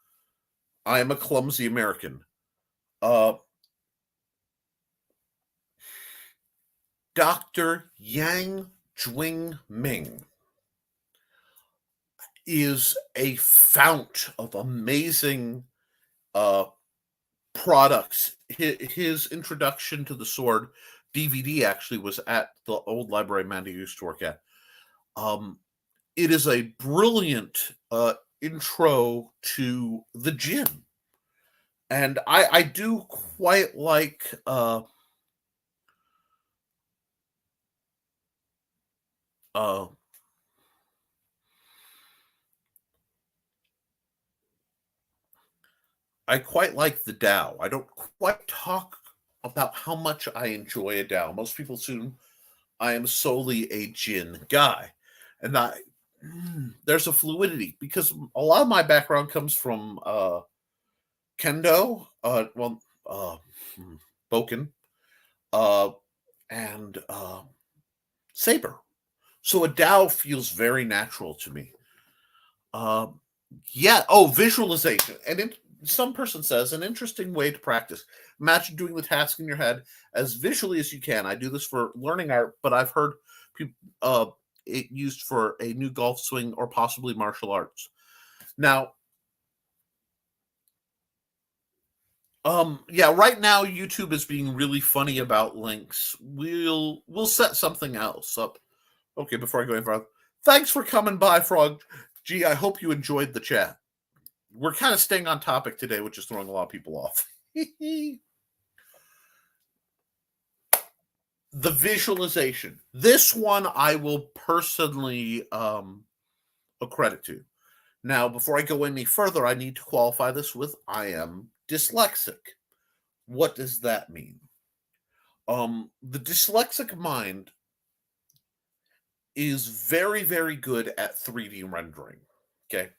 I am a clumsy American. Dr. Yang Jwing Ming is a fount of amazing products. His introduction to the sword DVD actually was at the old library Mandy used to work at. It is a brilliant intro to the Jin, and I do quite like. I quite like the Tao. I don't quite talk about how much I enjoy a Tao. Most people assume I am solely a Jin guy, and there's a fluidity because a lot of my background comes from Kendo, Boken, uh, and Saber. So a Tao feels very natural to me. Yeah. Oh, visualization. And some person says an interesting way to practice. Imagine doing the task in your head as visually as you can. I do this for learning art, but I've heard people it used for a new golf swing or possibly martial arts. Now, yeah, right now YouTube is being really funny about links. We'll set something else up. Okay, before I go any further, thanks for coming by, Frog. Gee, I hope you enjoyed the chat. We're kind of staying on topic today, which is throwing a lot of people off. The visualization. This one I will personally accredit to. Now, before I go any further, I need to qualify this with I am dyslexic. What does that mean? The dyslexic mind is very, very good at 3D rendering. Okay.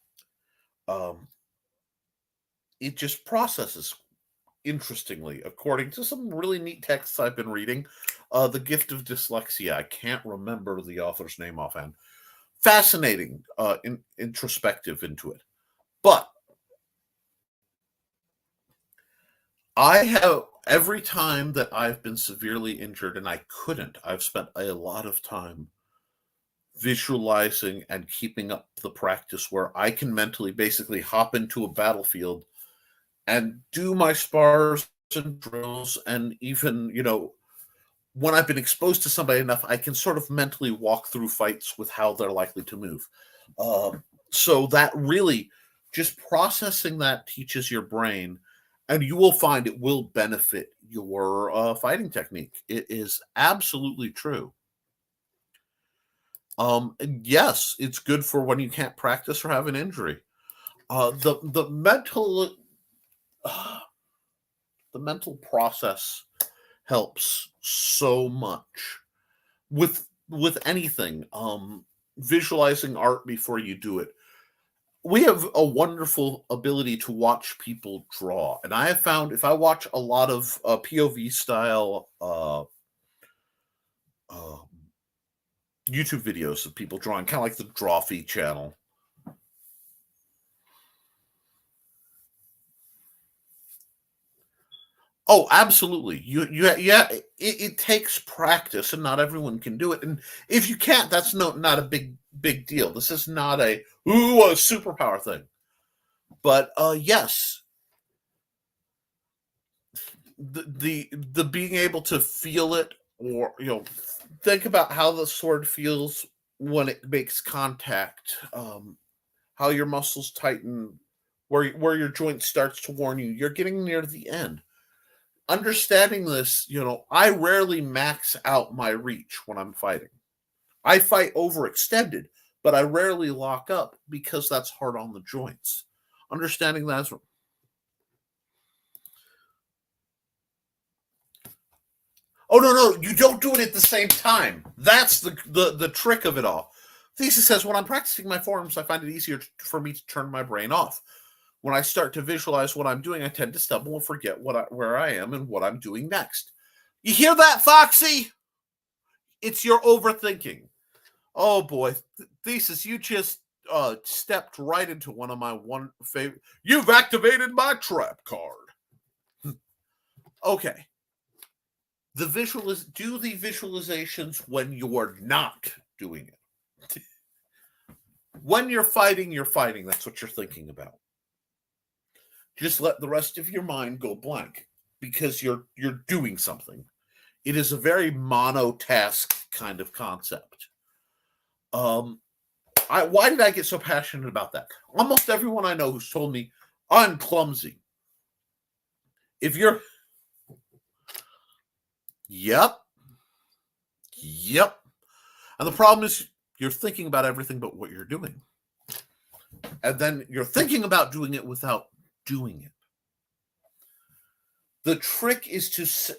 It just processes interestingly, according to some really neat texts I've been reading. The Gift of Dyslexia. I can't remember the author's name offhand. Fascinating, introspective into it. But I have, every time that I've been severely injured and I couldn't, I've spent a lot of time visualizing and keeping up the practice where I can mentally basically hop into a battlefield and do my spars and drills, and even, when I've been exposed to somebody enough, I can sort of mentally walk through fights with how they're likely to move. So that really, just processing that teaches your brain, and you will find it will benefit your fighting technique. It is absolutely true. And yes, it's good for when you can't practice or have an injury. The mental the mental process helps so much with anything. Visualizing art before you do it. We have a wonderful ability to watch people draw, and I have found if I watch a lot of POV style YouTube videos of people drawing, kind of like the Drawfee channel. Oh, absolutely. Yeah. It takes practice, and not everyone can do it. And if you can't, that's not a big deal. This is not a superpower thing. But yes, the being able to feel it, or think about how the sword feels when it makes contact, how your muscles tighten, where your joint starts to warn you you're getting near the end. Understanding this, I rarely max out my reach when I'm fighting. I fight overextended, but I rarely lock up because that's hard on the joints. Understanding that. Oh no, you don't do it at the same time. That's the trick of it all. Thesis says, when I'm practicing my forms, I find it easier for me to turn my brain off. When I start to visualize what I'm doing, I tend to stumble and forget where I am and what I'm doing next. You hear that, Foxy? It's your overthinking. Oh boy, Thesis, you just stepped right into one of my favorite. You've activated my trap card. Okay. Do the visualizations when you're not doing it. When you're fighting, that's what you're thinking about. Just let the rest of your mind go blank because you're doing something. It is a very monotask kind of concept. Why did I get so passionate about that? Almost everyone I know who's told me I'm clumsy. If you're Yep. And the problem is you're thinking about everything but what you're doing. And then you're thinking about doing it without doing it. The trick is to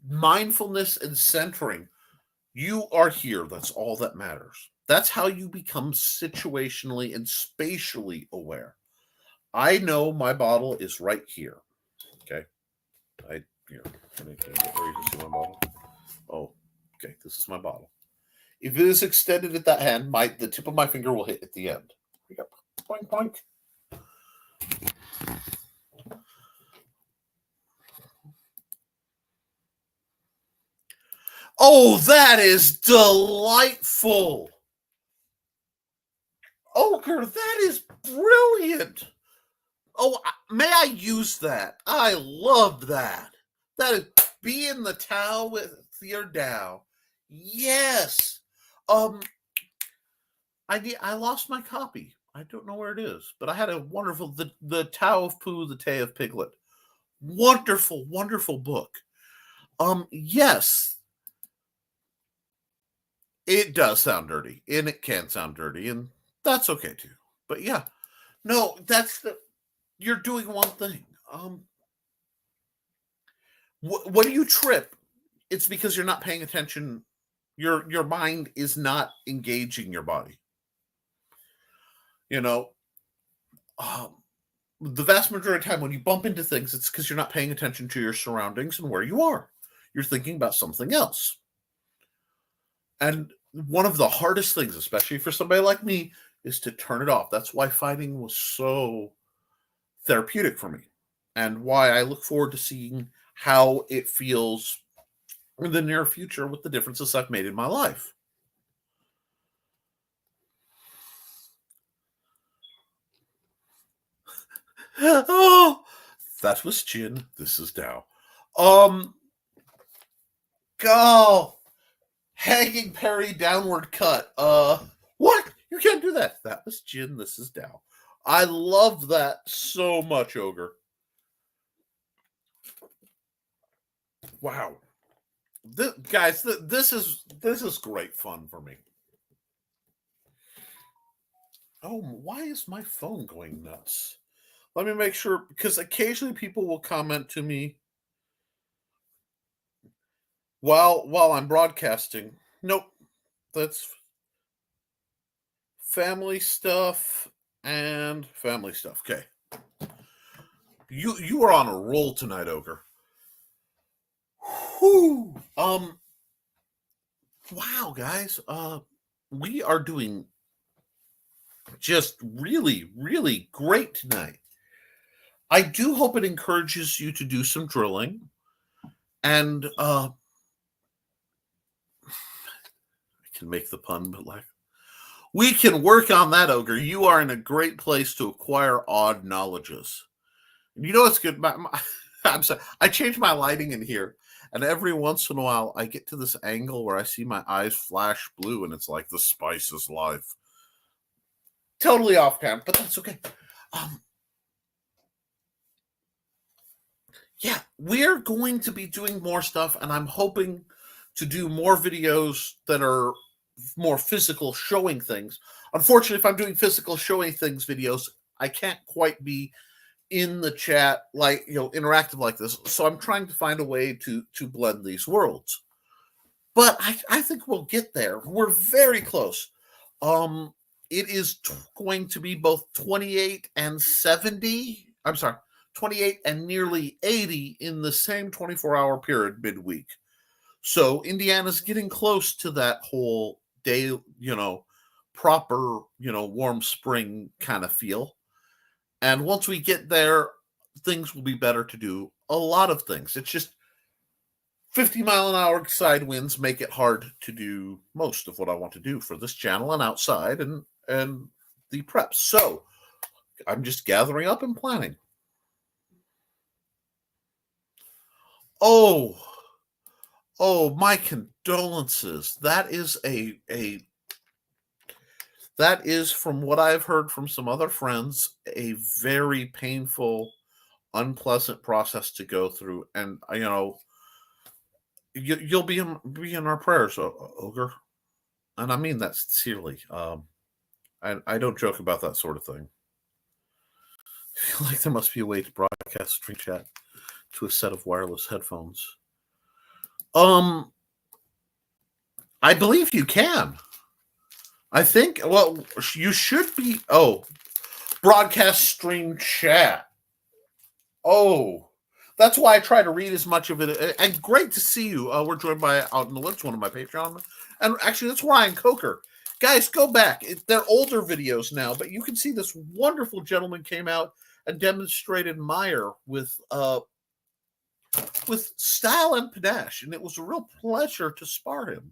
mindfulness and centering. You are here. That's all that matters. That's how you become situationally and spatially aware. I know my bottle is right here. Okay. Here. Can you get where you can see my bottle? Oh, okay. This is my bottle. If it is extended at that hand, the tip of my finger will hit at the end. Yep. Boink, boink. Oh, that is delightful. Ogre, that is brilliant. Oh, may I use that? I love that. That is be in the Tao with your Tao. Yes. I lost my copy. I don't know where it is, but I had a wonderful the Tao of Pooh, the Tale of Piglet. Wonderful, wonderful book. Yes. It does sound dirty, and it can sound dirty, and that's okay too. But yeah. No, you're doing one thing. When you trip, it's because you're not paying attention. Your mind is not engaging your body. You know, the vast majority of the time when you bump into things, it's because you're not paying attention to your surroundings and where you are. You're thinking about something else. And one of the hardest things, especially for somebody like me, is to turn it off. That's why fighting was so therapeutic for me, and why I look forward to seeing how it feels in the near future with the differences I've made in my life. Oh, that was Jin. This is Tao. Go. Hanging parry downward cut. What? You can't do that. That was Jin. This is Tao. I love that so much, Ogre. Wow. Guys, this is great fun for me. Oh, why is my phone going nuts? Let me make sure, because occasionally people will comment to me while I'm broadcasting. Nope, that's family stuff and family stuff. Okay, you are on a roll tonight, Ogre. Whew. Wow, guys. We are doing just really, really great tonight. I do hope it encourages you to do some drilling. And I can make the pun, but we can work on that, Ogre. You are in a great place to acquire odd knowledges. You know what's good? I'm sorry. I changed my lighting in here, and every once in a while I get to this angle where I see my eyes flash blue, and it's like the spice is life. Totally off cam, but that's okay. Yeah, we're going to be doing more stuff, and I'm hoping to do more videos that are more physical, showing things. Unfortunately, if I'm doing physical showing things videos, I can't quite be in the chat interactive like this. So I'm trying to find a way to blend these worlds. But I think we'll get there. We're very close. It is going to be both 28 and 70. I'm sorry, 28 and nearly 80 in the same 24-hour period midweek. So Indiana's getting close to that whole day, proper, warm spring kind of feel. And once we get there, things will be better to do a lot of things. It's just 50-mile-an-hour side winds make it hard to do most of what I want to do for this channel and outside and the preps. So I'm just gathering up and planning. Oh, my condolences. That is from what I've heard from some other friends, a very painful, unpleasant process to go through. And you'll be in our prayers, Ogre. And I mean that sincerely. I don't joke about that sort of thing. I feel like there must be a way to broadcast stream chat to a set of wireless headphones. I believe you can. I think, well, you should be, broadcast stream chat. Oh, that's why I try to read as much of it. And great to see you. We're joined by Out in the Woods, one of my Patreon. And actually, that's Ryan Coker. Guys, go back. They're older videos now, but you can see this wonderful gentleman came out and demonstrated Meyer with style and panache, and it was a real pleasure to spar him.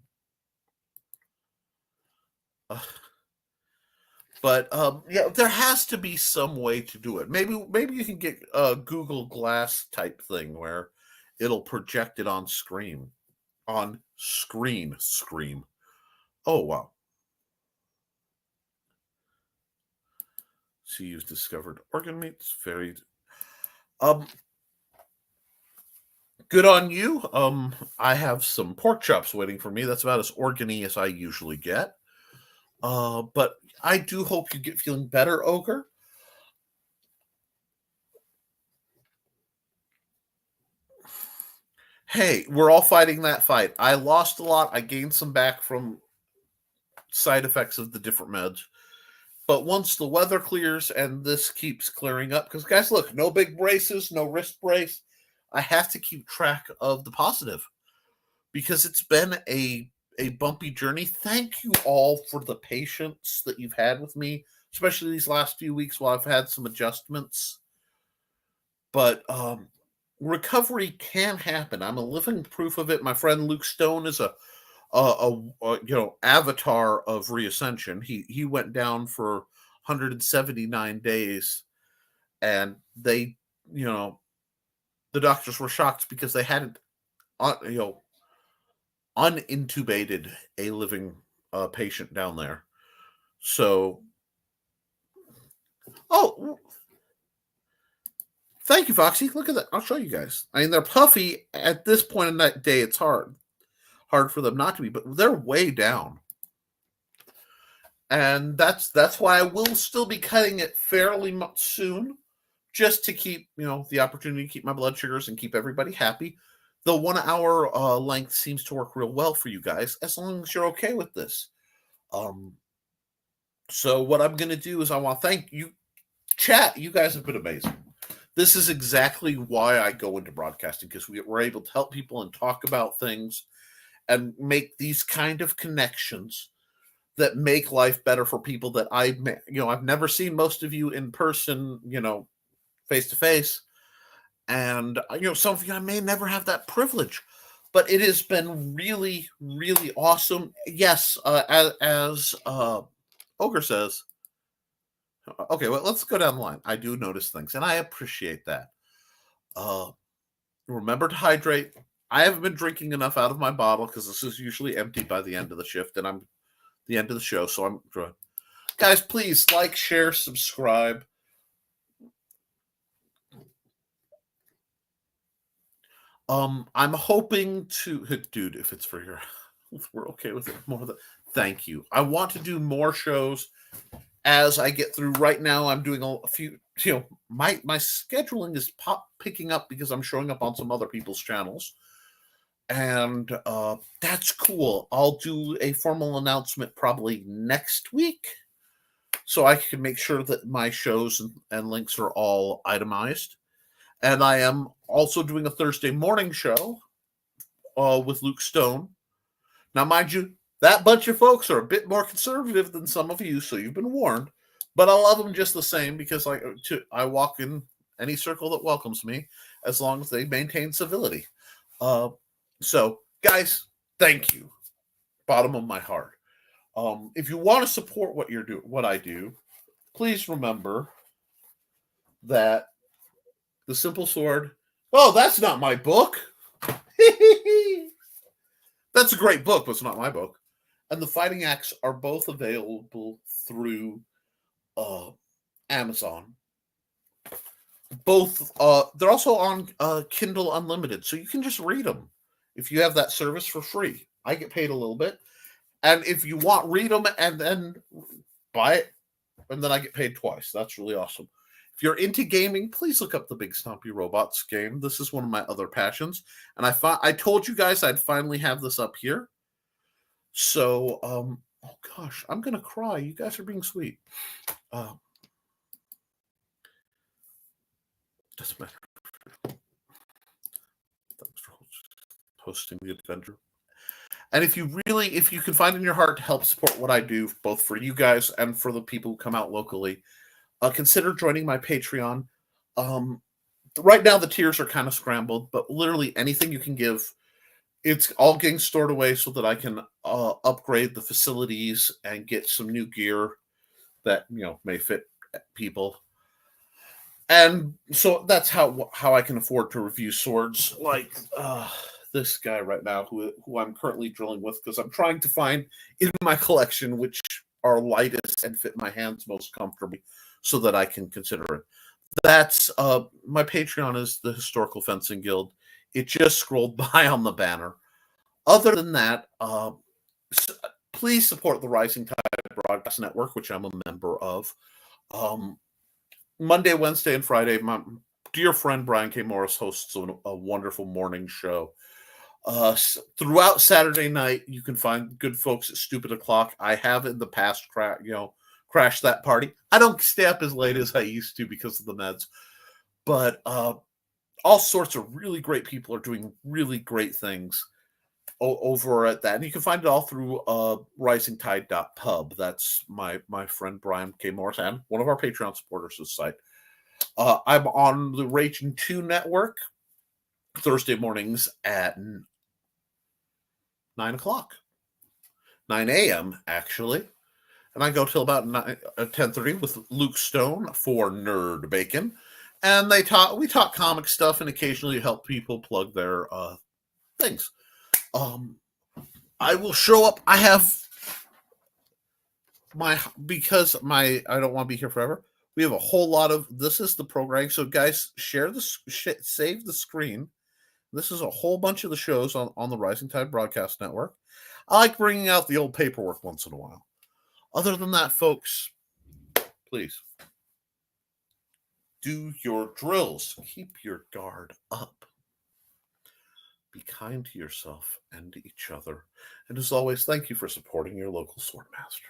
But yeah, there has to be some way to do it. Maybe you can get a Google Glass type thing where it'll project it on screen. Scream. Oh wow. So you've discovered organ meats. Very good on you. I have some pork chops waiting for me. That's about as organy as I usually get. But I do hope you get feeling better, Ogre. Hey, we're all fighting that fight. I lost a lot. I gained some back from side effects of the different meds. But once the weather clears and this keeps clearing up, because guys, look, no big braces, no wrist brace. I have to keep track of the positive because it's been a bumpy journey. Thank you all for the patience that you've had with me, especially these last few weeks while I've had some adjustments. But recovery can happen. I'm a living proof of it. My friend Luke Stone is a avatar of reascension. He went down for 179 days, and they, the doctors were shocked because they hadn't, unintubated a living patient down there. So, thank you, Foxy. Look at that. I'll show you guys. I mean, they're puffy at this point in that day. It's hard for them not to be, but they're way down. And that's why I will still be cutting it fairly much soon, just to keep, the opportunity to keep my blood sugars and keep everybody happy. The 1 hour length seems to work real well for you guys, as long as you're okay with this. So what I'm going to do is I want to thank you, chat. You guys have been amazing. This is exactly why I go into broadcasting, because we're able to help people and talk about things and make these kind of connections that make life better for people that I've never seen most of you in person, face to face. And, some of you, I may never have that privilege, but it has been really, really awesome. Yes. As Ogre says, okay, well, let's go down the line. I do notice things and I appreciate that. Remember to hydrate. I haven't been drinking enough out of my bottle because this is usually empty by the end of the shift and I'm the end of the show. So I'm guys, please like, share, subscribe. I'm hoping to, dude, if it's for your, if we're okay with it, more than, thank you. I want to do more shows as I get through. Right now, I'm doing a few, my scheduling is picking up because I'm showing up on some other people's channels. And that's cool. I'll do a formal announcement probably next week, so I can make sure that my shows and links are all itemized. And I am also doing a Thursday morning show with Luke Stone. Now, mind you, that bunch of folks are a bit more conservative than some of you, so you've been warned. But I love them just the same because I walk in any circle that welcomes me as long as they maintain civility. So, guys, thank you, bottom of my heart. If you want to support what I do, please remember that the Simple Sword. Oh, that's not my book. That's a great book, but it's not my book. And the Fighting Axe are both available through Amazon. Both they're also on Kindle Unlimited, so you can just read them if you have that service for free. I get paid a little bit, and if you want, read them and then buy it, and then I get paid twice. That's really awesome. If you're into gaming, please look up the Big Stompy Robots game. This is one of my other passions, and I told you guys I'd finally have this up here. So, oh gosh, I'm gonna cry. You guys are being sweet. Doesn't matter. Thanks for hosting the adventure. And if you can find in your heart to help support what I do, both for you guys and for the people who come out locally, consider joining my Patreon. Right now the tiers are kind of scrambled, but literally anything you can give, it's all getting stored away so that I can upgrade the facilities and get some new gear that may fit people. And so that's how I can afford to review swords like this guy right now, who I'm currently drilling with, because I'm trying to find in my collection which are lightest and fit my hands most comfortably, so that I can consider it. That's my Patreon is the Historical Fencing Guild. It just scrolled by on the banner. Other than that, please support the Rising Tide Broadcast Network, which I'm a member of. Monday, Wednesday, and Friday, my dear friend Brian K. Morris hosts a wonderful morning show. Throughout Saturday night, you can find good folks at Stupid O'Clock. I have in the past crashed that party. I don't stay up as late as I used to because of the meds, but all sorts of really great people are doing really great things over at that. And you can find it all through risingtide.pub. That's my friend Brian K. Morris and one of our Patreon supporters' site. I'm on the Raging 2 network Thursday mornings at 9 o'clock. 9 a.m. actually. And I go till about 10:30 with Luke Stone for Nerd Bacon. And we talk comic stuff and occasionally help people plug their things. I will show up. I have I don't want to be here forever. We have a whole lot of, this is the programming. So guys, save the screen. This is a whole bunch of the shows on the Rising Tide Broadcast Network. I like bringing out the old paperwork once in a while. Other than that, folks, please do your drills. Keep your guard up. Be kind to yourself and to each other. And as always, thank you for supporting your local swordmaster.